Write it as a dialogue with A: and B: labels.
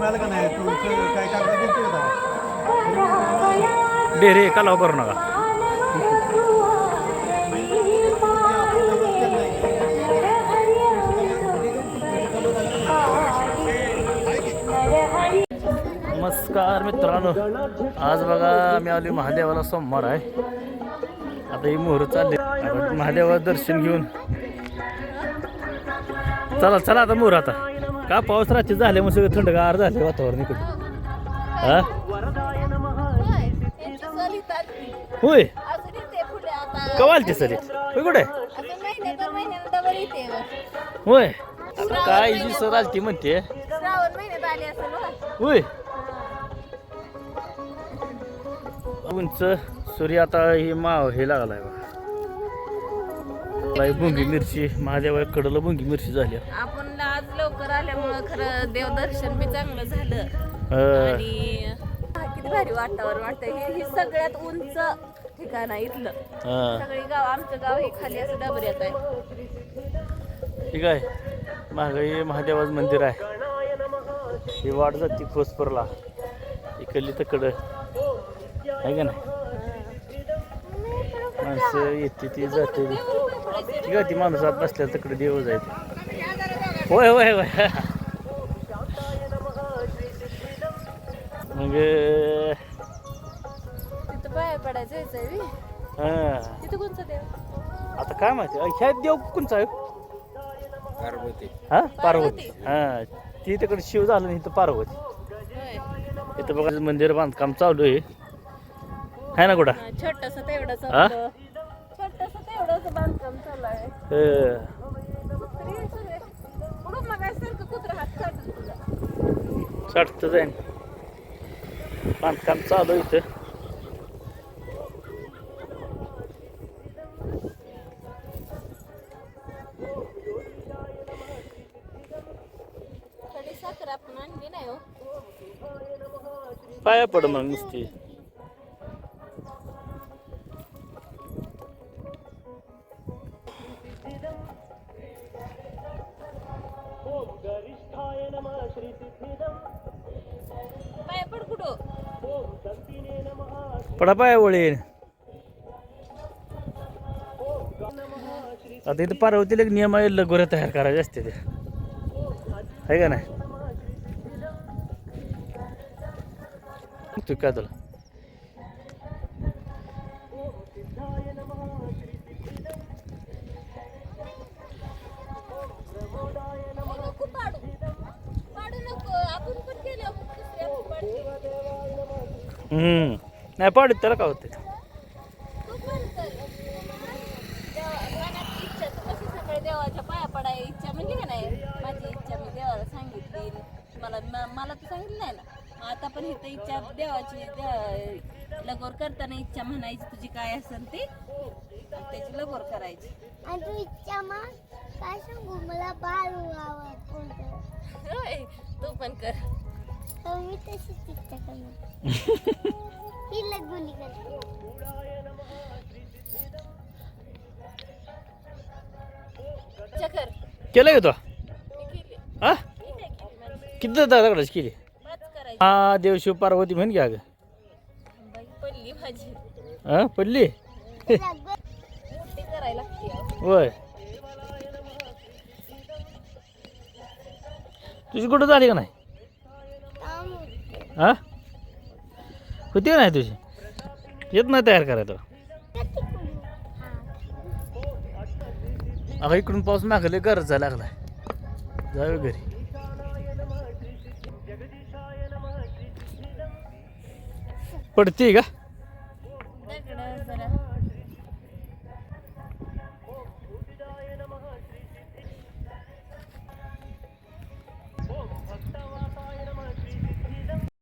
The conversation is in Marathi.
A: मिळालं का नाही तू काय कागद घेतो का
B: डेरे कालाव करू नका. नमस्कार मित्रांनो, आज बघा आम्ही आलो महादेवाला. सोमवार आहे. आता ही मोहर चालली. आता महादेवाचं दर्शन घेऊन चला चला आता मोहर. आता का पाऊस रात्री झाल्यामुळे सगळं थंडगार झाले वातावरण इकडे. हा होय कवालते सर कुठे होय. आता काय जी सर आलती म्हणते होय. उंच सूर्य आता ही माव हे लागलाय बघा. भुंगी मिरची महादेवाकडला भुंगी मिरची झाली.
C: आपण आज लवकर आल्यामुळं खरं देवदर्शन बी चांगलं झालं आणि किती भारी वातावरण वाटतंय. ही सगळ्यात उंच ठिकाण आहे इथलं. सगळी गाव, आमचं गाव हे खाली असं डबऱ्यात आहे.
B: ठीक आहे. मागे महादेवाचं मंदिर आहे. ही वाट जाते खोसपूरला इकडली तकडं आहे का नाही. माणसं येते ती जाते. ठीक आहे. ती माणूस आत बसल्या तिकडे देव जायचं. होय होय होय. मग
C: तिथं पाया पडायचं तिथं कोणचं देव
B: आता काय माहिती ह्या देव कोणचा आहे.
A: पार्वती.
B: हा पार्वती. हा ती तिकडे शिव झालं नाही इथं पार्वती. इथं बघा मंदिर बांधकाम चालू आहे ना कुठं.
C: छोटस तेवढंच बांधकाम चालू आहे.
B: साठत जाईन बांधकाम चालू इथं. पाया पड मग नुसती. पडा पाया वळीन. आता इथं पार्वतीला एक नियम आहे, लगोऱ्या तयार करायचे असते ते आहे का नाही. तू काय तुला नाही पाडत त्याला काय होते.
C: देवाच्या पाया पडाय इच्छा म्हणजे का नाही. माझी इच्छा मी देवाला सांगितली. मला तर सांगितलं नाही ना. आता पण इथं इच्छा देवाची लगोर करताना इच्छा म्हणायची तुझी काय असेल ती त्याची लगोर करायची.
D: आणि तू इच्छा मग काय सांगू मला बाळ
C: तू पण कर.
D: मी तशीच इच्छा करणार. ही लगोली करते.
B: केलं का तो हा किती दगडाची केली. हा देवशिव पार्वती म्हण घ्या ग.
C: पडली भाजी
B: हा पडली
C: करायला लागते.
B: होय तुझी कुठं झाली का नाही. हा होती का नाही तुझी. येत नाही तयार करायला. अगं इकडून पाऊस मागले गरज लागलाय. जाऊ घरी. पडते का